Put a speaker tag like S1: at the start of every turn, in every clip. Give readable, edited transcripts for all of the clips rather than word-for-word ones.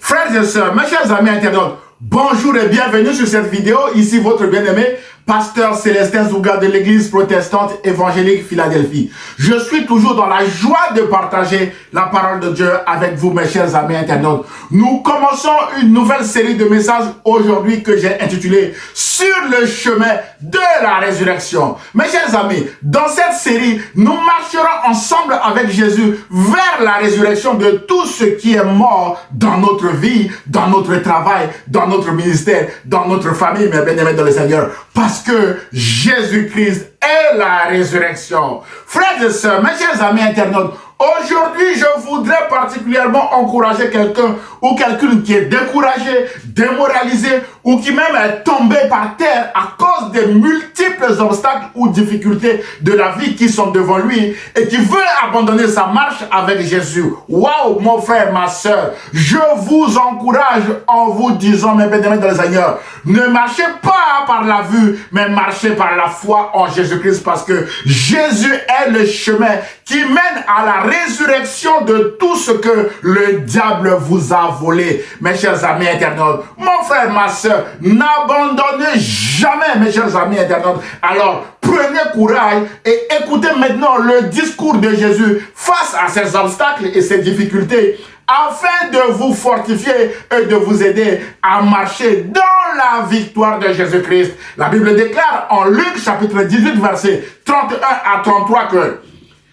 S1: Frères et sœurs, mes chers amis internautes, bonjour et bienvenue sur cette vidéo. Ici votre bien-aimé, Pasteur Célestin Zouga de l'église protestante évangélique Philadelphie. Je suis toujours dans la joie de partager la parole de Dieu avec vous, mes chers amis internautes. Nous commençons une nouvelle série de messages aujourd'hui que j'ai intitulé « Sur le chemin de la résurrection ». Mes chers amis, dans cette série, nous marcherons ensemble avec Jésus vers la résurrection de tout ce qui est mort dans notre vie, dans notre travail, dans notre ministère, dans notre famille, mes bien-aimés dans le Seigneur. Parce que Jésus-Christ est la résurrection. Frères et sœurs, mes chers amis internautes, aujourd'hui, je voudrais particulièrement encourager quelqu'un ou quelqu'une qui est découragé, démoralisé ou qui même est tombé par terre à cause des multiples obstacles ou difficultés de la vie qui sont devant lui et qui veut abandonner sa marche avec Jésus. Waouh, mon frère, ma soeur, je vous encourage en vous disant, mes bien-aimés dans le Seigneur, ne marchez pas par la vue, mais marchez par la foi en Jésus-Christ parce que Jésus est le chemin qui mène à la résurrection de tout ce que le diable vous a volé. Mes chers amis internautes, mon frère, ma soeur, n'abandonnez jamais, mes chers amis internautes. Alors, prenez courage et écoutez maintenant le discours de Jésus face à ces obstacles et ces difficultés afin de vous fortifier et de vous aider à marcher dans la victoire de Jésus-Christ. La Bible déclare en Luc chapitre 18 verset 31 à 33 que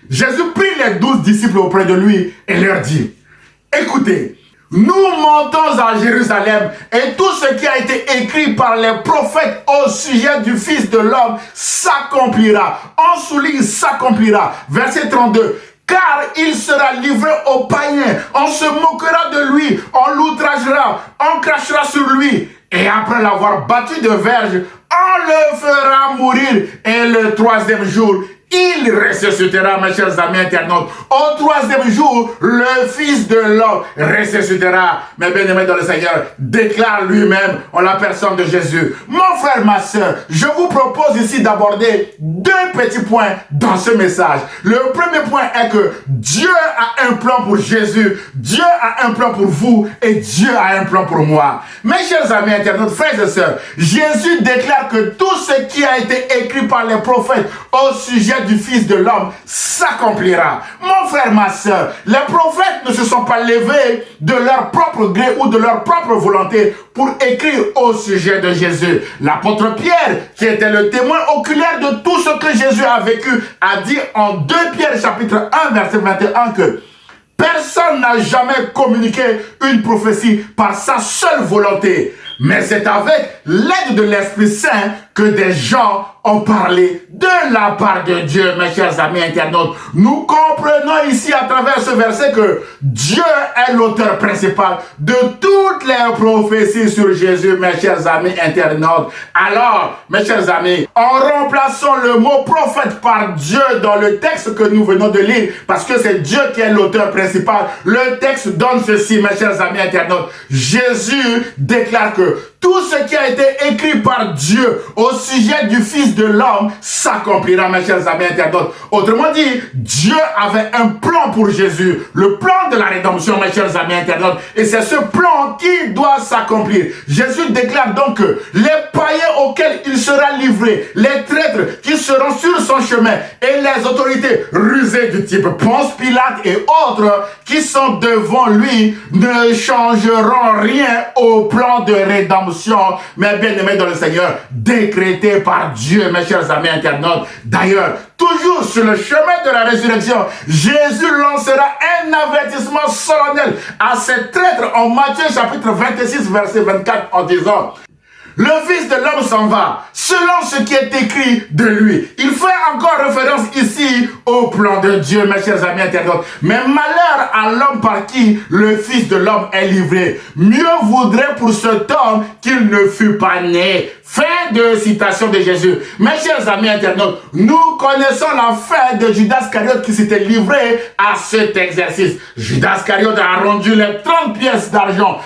S1: Jésus prit les 12 disciples auprès de lui et leur dit, écoutez, nous montons à Jérusalem et tout ce qui a été écrit par les prophètes au sujet du Fils de l'homme s'accomplira. En souligne s'accomplira. Verset 32. Car il sera livré aux païens, on se moquera de lui, on l'outragera, on crachera sur lui. Et après l'avoir battu de verge, on le fera mourir. Et le troisième jour, il ressuscitera, mes chers amis internautes. Au troisième jour, le Fils de l'homme ressuscitera. Mes bien-aimés dans le Seigneur, déclare lui-même en la personne de Jésus. Mon frère, ma soeur, je vous propose ici d'aborder deux petits points dans ce message. Le premier point est que Dieu a un plan pour Jésus, Dieu a un plan pour vous et Dieu a un plan pour moi. Mes chers amis internautes, frères et sœurs, Jésus déclare que tout ce qui a été écrit par les prophètes au sujet du Fils de l'homme s'accomplira. Mon frère, ma soeur, les prophètes ne se sont pas levés de leur propre gré ou de leur propre volonté pour écrire au sujet de Jésus. L'apôtre Pierre, qui était le témoin oculaire de tout ce que Jésus a vécu, a dit en 2 Pierre chapitre 1 verset 21 que personne n'a jamais communiqué une prophétie par sa seule volonté. Mais c'est avec l'aide de l'Esprit Saint que des gens ont parlé de la part de Dieu, mes chers amis internautes. Nous comprenons ici à travers ce verset que Dieu est l'auteur principal de toutes les prophéties sur Jésus, mes chers amis internautes. Alors, mes chers amis, en remplaçant le mot prophète par Dieu dans le texte que nous venons de lire, parce que c'est Dieu qui est l'auteur principal, le texte donne ceci, mes chers amis internautes. Jésus déclare que tout ce qui a été écrit par Dieu au sujet du Fils de l'homme s'accomplira, mes chers amis internautes. Autrement dit, Dieu avait un plan pour Jésus, le plan de la rédemption, mes chers amis internautes. Et c'est ce plan qui doit s'accomplir. Jésus déclare donc que les païens auxquels il sera livré, les traîtres qui seront sur son chemin et les autorités rusées du type Ponce Pilate et autres qui sont devant lui ne changeront rien au plan de rédemption, mes bien-aimés dans le Seigneur, décrété par Dieu, mes chers amis internautes. D'ailleurs, toujours sur le chemin de la résurrection, Jésus lancera un avertissement solennel à ses traîtres en Matthieu chapitre 26 verset 24 en disant: le Fils de l'homme s'en va, selon ce qui est écrit de lui. Il fait encore référence ici au plan de Dieu, mes chers amis internautes. Mais malheur à l'homme par qui le Fils de l'homme est livré. Mieux vaudrait pour cet homme qu'il ne fût pas né. Fin de citation de Jésus. Mes chers amis internautes, nous connaissons la fin de Judas Iscariote qui s'était livré à cet exercice. Judas Iscariote a rendu les 30 pièces d'argent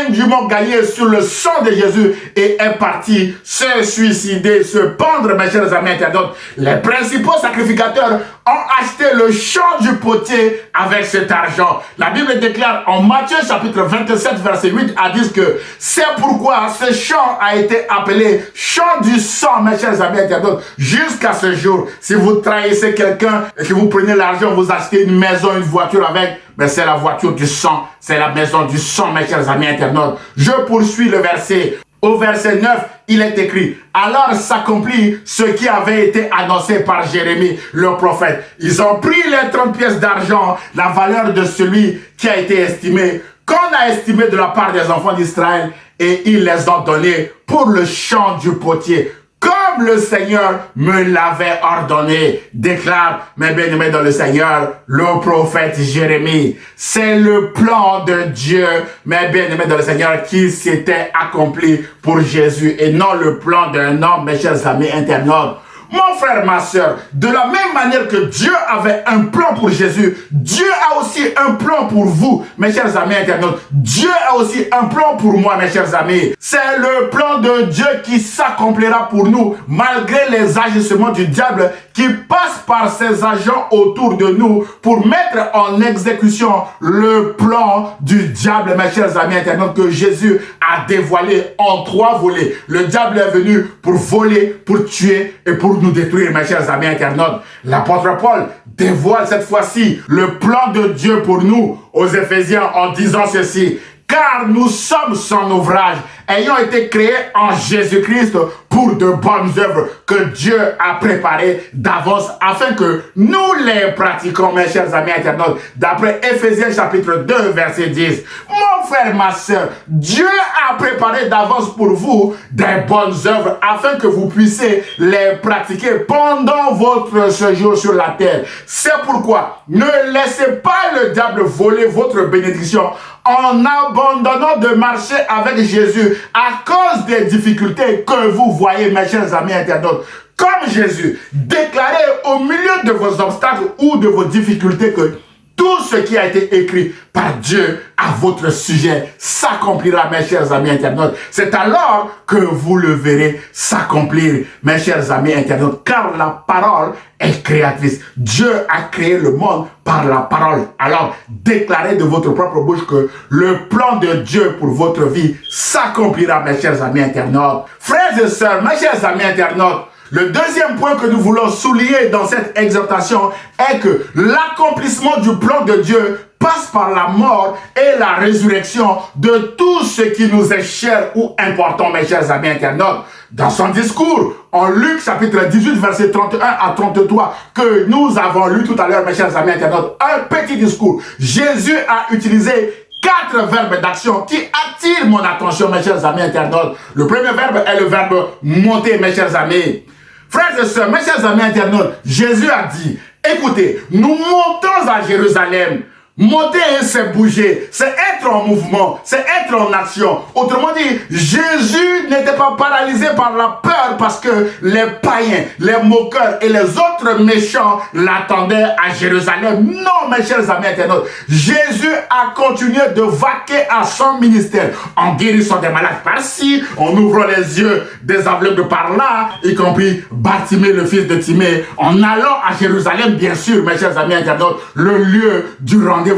S1: indûment gagné sur le sang de Jésus et est parti se suicider, se pendre, mes chers amis internautes. Les principaux sacrificateurs ont acheté le champ du potier avec cet argent. La Bible déclare en Matthieu chapitre 27 verset 8 à 10 que c'est pourquoi ce champ a été appelé champ du sang, mes chers amis internautes, jusqu'à ce jour. Si vous trahissez quelqu'un et que vous prenez l'argent, vous achetez une maison, une voiture avec, mais c'est la voiture du sang, c'est la maison du sang, mes chers amis internautes. Je poursuis le verset. Au verset 9, il est écrit, alors s'accomplit ce qui avait été annoncé par Jérémie, le prophète. Ils ont pris les 30 pièces d'argent, la valeur de celui qui a été estimé, qu'on a estimé de la part des enfants d'Israël, et ils les ont donnés pour le champ du potier, comme le Seigneur me l'avait ordonné, déclare mes bien-aimés dans le Seigneur, le prophète Jérémie. C'est le plan de Dieu, mes bien-aimés dans le Seigneur, qui s'était accompli pour Jésus et non le plan d'un homme, mes chers amis internautes. Mon frère, ma soeur, de la même manière que Dieu avait un plan pour Jésus, Dieu a aussi un plan pour vous, mes chers amis internautes. Dieu a aussi un plan pour moi, mes chers amis. C'est le plan de Dieu qui s'accomplira pour nous, malgré les agissements du diable qui passe par ses agents autour de nous pour mettre en exécution le plan du diable, mes chers amis internautes, que Jésus a dévoilé en 3 volets. Le diable est venu pour voler, pour tuer et pour nous détruire, mes chers amis internautes. L'apôtre Paul dévoile cette fois-ci le plan de Dieu pour nous aux Éphésiens en disant ceci: car nous sommes son ouvrage, ayant été créés en Jésus-Christ pour de bonnes œuvres que Dieu a préparées d'avance afin que nous les pratiquions, mes chers amis internautes, d'après Éphésiens chapitre 2 verset 10. Mon frère, ma soeur, Dieu a préparé d'avance pour vous des bonnes œuvres afin que vous puissiez les pratiquer pendant votre séjour sur la terre. C'est pourquoi ne laissez pas le diable voler votre bénédiction en abandonnant de marcher avec Jésus à cause des difficultés que vous voyez, mes chers amis internautes. Comme Jésus, déclarez au milieu de vos obstacles ou de vos difficultés que tout ce qui a été écrit par Dieu à votre sujet s'accomplira, mes chers amis internautes. C'est alors que vous le verrez s'accomplir, mes chers amis internautes, car la parole est créatrice. Dieu a créé le monde par la parole. Alors, déclarez de votre propre bouche que le plan de Dieu pour votre vie s'accomplira, mes chers amis internautes. Frères et sœurs, mes chers amis internautes, le deuxième point que nous voulons souligner dans cette exhortation est que l'accomplissement du plan de Dieu passe par la mort et la résurrection de tout ce qui nous est cher ou important, mes chers amis internautes. Dans son discours, en Luc chapitre 18, verset 31 à 33, que nous avons lu tout à l'heure, mes chers amis internautes, un petit discours. Jésus a utilisé 4 verbes d'action qui attirent mon attention, mes chers amis internautes. Le premier verbe est le verbe monter, mes chers amis. Frères et sœurs, mes chers amis internautes, Jésus a dit, écoutez, nous montons à Jérusalem. Monter, c'est bouger, c'est être en mouvement, c'est être en action. Autrement dit, Jésus n'était pas paralysé par la peur parce que les païens, les moqueurs et les autres méchants l'attendaient à Jérusalem. Non, mes chers amis internautes, Jésus a continué de vaquer à son ministère en guérissant des malades par-ci, en ouvrant les yeux des aveugles par-là, y compris Bartimée, le fils de Timée, en allant à Jérusalem, bien sûr, mes chers amis internautes, le lieu du rendez-vous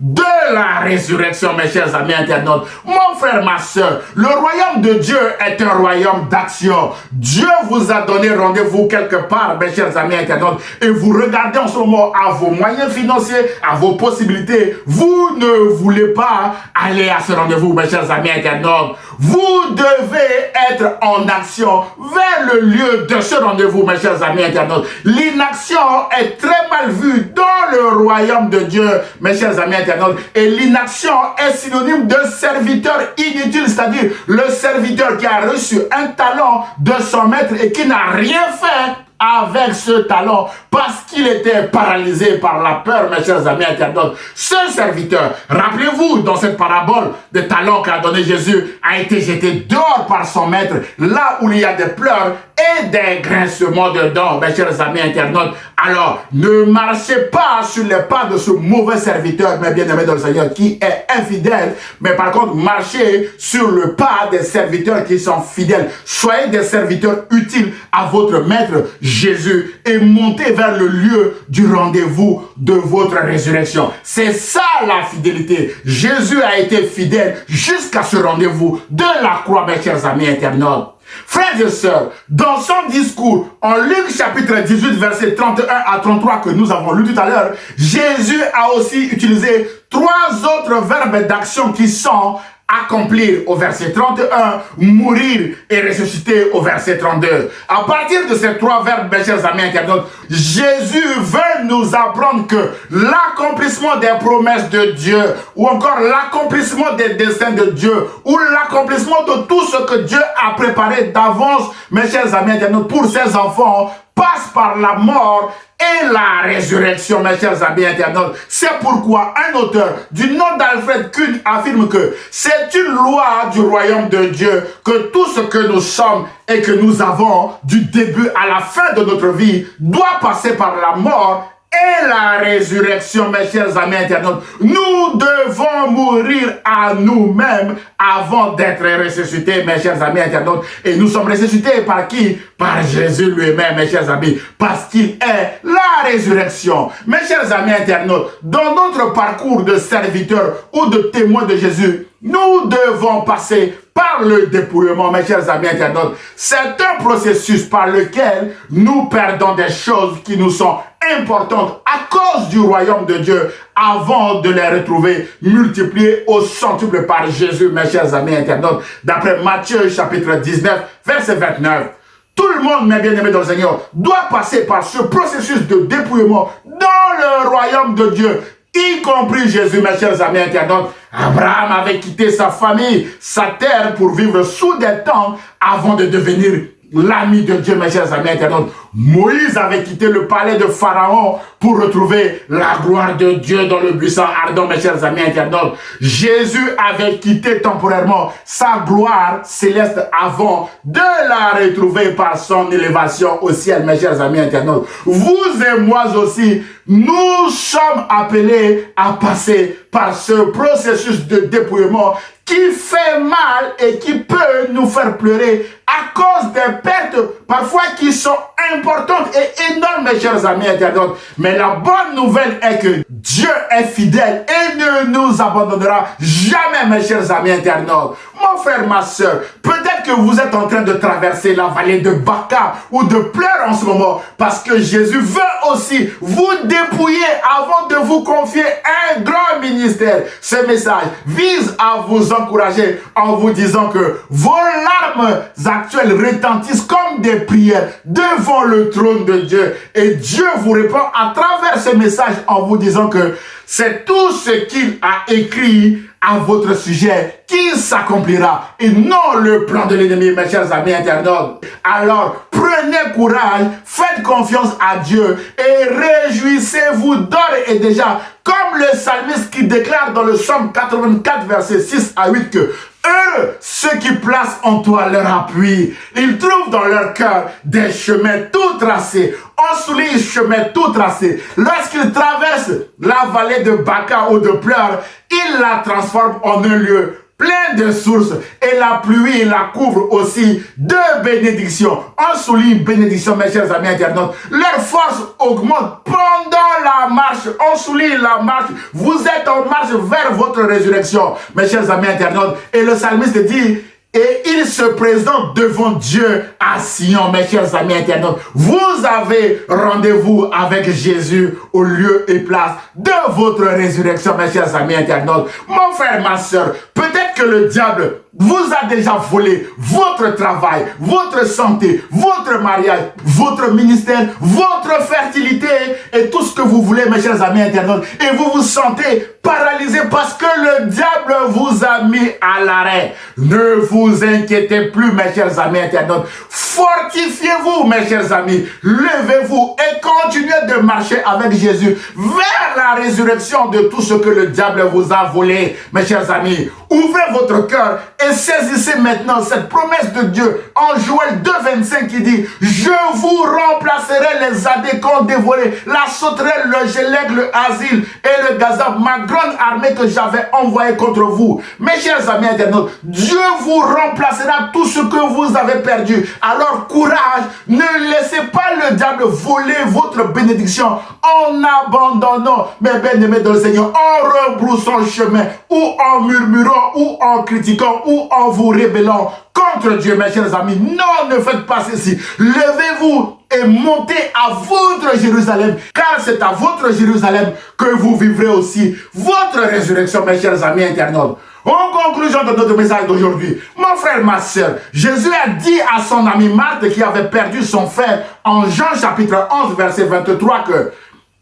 S1: de la résurrection, mes chers amis internautes. Mon frère, ma soeur, le royaume de Dieu est un royaume d'action. Dieu vous a donné rendez-vous quelque part, mes chers amis internautes, et vous regardez en ce moment à vos moyens financiers, à vos possibilités. Vous ne voulez pas aller à ce rendez-vous, mes chers amis internautes. Vous devez être en action vers le lieu de ce rendez-vous, mes chers amis internautes. L'inaction est très mal vue dans le royaume de Dieu, mes chers amis internautes. Et l'inaction est synonyme de serviteur inutile, c'est-à-dire le serviteur qui a reçu un talent de son maître et qui n'a rien fait avec ce talent parce qu'il était paralysé par la peur, mes chers amis internautes. Ce serviteur, rappelez-vous, dans cette parabole des talents qu'a donné Jésus, a été jeté dehors par son maître, là où il y a des pleurs et des grincements de dents, mes chers amis internautes. Alors, ne marchez pas sur les pas de ce mauvais serviteur, mes bien-aimés dans le Seigneur, qui est infidèle, mais par contre, marchez sur le pas des serviteurs qui sont fidèles. Soyez des serviteurs utiles à votre Maître Jésus et montez vers le lieu du rendez-vous de votre résurrection. C'est ça la fidélité. Jésus a été fidèle jusqu'à ce rendez-vous de la croix, mes chers amis internautes. Frères et sœurs, dans son discours, en Luc chapitre 18, versets 31 à 33 que nous avons lu tout à l'heure, Jésus a aussi utilisé 3 autres verbes d'action qui sont accomplir au verset 31, mourir et ressusciter au verset 32. À partir de ces 3 verbes, mes chers amis internautes, Jésus veut nous apprendre que l'accomplissement des promesses de Dieu, ou encore l'accomplissement des desseins de Dieu, ou l'accomplissement de tout ce que Dieu a préparé d'avance, mes chers amis internautes, pour ses enfants, passe par la mort et la résurrection, mes chers amis internautes. C'est pourquoi un auteur du nom d'Alfred Kuhn affirme que c'est une loi du royaume de Dieu que tout ce que nous sommes et que nous avons du début à la fin de notre vie doit passer par la mort et la résurrection, mes chers amis internautes. Nous devons mourir à nous-mêmes avant d'être ressuscités, mes chers amis internautes. Et nous sommes ressuscités par qui? Par Jésus lui-même, mes chers amis, parce qu'il est la résurrection. Mes chers amis internautes, dans notre parcours de serviteurs ou de témoins de Jésus, nous devons passer par le dépouillement, mes chers amis internautes. C'est un processus par lequel nous perdons des choses qui nous sont importantes à cause du royaume de Dieu avant de les retrouver multipliées au centuple par Jésus, mes chers amis internautes. D'après Matthieu chapitre 19, verset 29. Tout le monde, mes bien-aimés dans le Seigneur, doit passer par ce processus de dépouillement dans le royaume de Dieu, y compris Jésus, mes chers amis internautes. Abraham avait quitté sa famille, sa terre pour vivre sous des tentes avant de devenir l'ami de Dieu, mes chers amis internautes. Moïse avait quitté le palais de Pharaon pour retrouver la gloire de Dieu dans le buisson ardent, mes chers amis internautes. Jésus avait quitté temporairement sa gloire céleste avant de la retrouver par son élévation au ciel, mes chers amis internautes. Vous et moi aussi, nous sommes appelés à passer par ce processus de dépouillement qui fait mal et qui peut nous faire pleurer à cause des pertes parfois qui sont importantes et énormes, mes chers amis internautes. Mais la bonne nouvelle est que Dieu est fidèle et ne nous abandonnera jamais, mes chers amis internautes. Mon frère, ma soeur, peut-être que vous êtes en train de traverser la vallée de Baca ou de pleurs en ce moment parce que Jésus veut aussi vous dépouiller avant de vous confier un grand ministère. Ce message vise à vous encourager en vous disant que vos larmes actuelles retentissent comme des prières devant le trône de Dieu. Et Dieu vous répond à travers ce message en vous disant que c'est tout ce qu'il a écrit à votre sujet qui s'accomplira et non le plan de l'ennemi, mes chers amis internautes. Alors, prenez courage, faites confiance à Dieu et réjouissez-vous d'ores et déjà, comme le psalmiste qui déclare dans le psaume 84, versets 6 à 8 que eux, ceux qui placent en toi leur appui, ils trouvent dans leur cœur des chemins tout tracés. On souligne chemin tout tracé. Lorsqu'ils traversent la vallée de Baca ou de pleurs, ils la transforment en un lieu plein de sources et la pluie la couvre aussi de bénédictions. On souligne bénédiction, mes chers amis internautes. Leur force augmente pendant la marche. On souligne la marche. Vous êtes en marche vers votre résurrection, mes chers amis internautes. Et le psalmiste dit: et il se présente devant Dieu à Sion, mes chers amis internautes. Vous avez rendez-vous avec Jésus au lieu et place de votre résurrection, mes chers amis internautes. Mon frère, ma soeur, peut-être que le diable vous a déjà volé votre travail, votre santé, votre mariage, votre ministère, votre fertilité et tout ce que vous voulez, mes chers amis internautes. Et vous vous sentez paralysé parce que le diable vous a mis à l'arrêt. Ne vous inquiétez plus, mes chers amis internautes. Fortifiez-vous, mes chers amis. Levez-vous et continuez de marcher avec Jésus vers la résurrection de tout ce que le diable vous a volé, mes chers amis. Ouvrez votre cœur et saisissez maintenant cette promesse de Dieu en Joël 2,25 qui dit « Je vous remplacerai les années qu'ont dévoré la sauterelle, le gélègue, le asile et le gazap, ma grande armée que j'avais envoyée contre vous. » Mes chers amis internautes, Dieu vous remplacera tout ce que vous avez perdu. Alors courage, ne laissez pas le diable voler votre bénédiction en abandonnant, mes bien-aimés dans le Seigneur, en rebroussant chemin ou en murmurant ou en critiquant ou en vous rébellant contre Dieu, mes chers amis. Non, ne faites pas ceci. Levez-vous et montez à votre Jérusalem, car c'est à votre Jérusalem que vous vivrez aussi votre résurrection, mes chers amis internautes. En conclusion de notre message d'aujourd'hui, mon frère, ma soeur, Jésus a dit à son ami Marthe qui avait perdu son frère en Jean chapitre 11 verset 23 que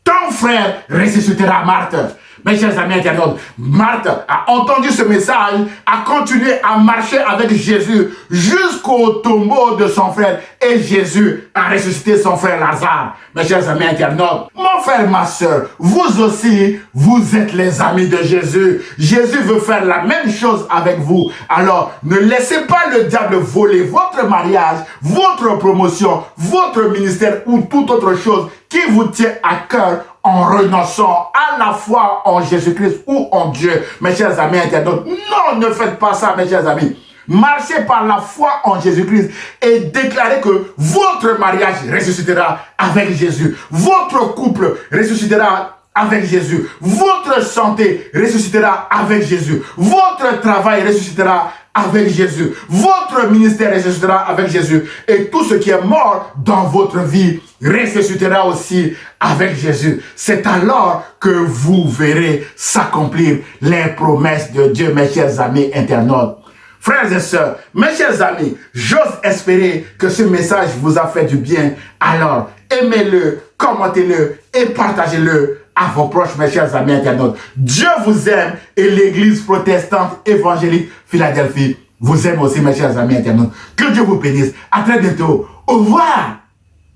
S1: ton frère ressuscitera, Marthe. Mes chers amis internautes, Marthe a entendu ce message, a continué à marcher avec Jésus jusqu'au tombeau de son frère et Jésus a ressuscité son frère Lazare. Mes chers amis internautes, mon frère, ma soeur, vous aussi, vous êtes les amis de Jésus. Jésus veut faire la même chose avec vous. Alors, ne laissez pas le diable voler votre mariage, votre promotion, votre ministère ou toute autre chose qui vous tient à cœur en renonçant à la foi en Jésus-Christ ou en Dieu. Mes chers amis internautes, non, ne faites pas ça, mes chers amis. Marchez par la foi en Jésus-Christ et déclarez que votre mariage ressuscitera avec Jésus. Votre couple ressuscitera avec Jésus. Votre santé ressuscitera avec Jésus. Votre travail ressuscitera avec Jésus. Votre ministère ressuscitera avec Jésus. Et tout ce qui est mort dans votre vie ressuscitera aussi avec Jésus. C'est alors que vous verrez s'accomplir les promesses de Dieu, mes chers amis internautes. Frères et sœurs, mes chers amis, j'ose espérer que ce message vous a fait du bien. Alors, aimez-le, commentez-le et partagez-le à vos proches, mes chers amis internautes. Dieu vous aime et l'Église protestante évangélique Philadelphie vous aime aussi, mes chers amis internautes. Que Dieu vous bénisse. À très bientôt. Au revoir.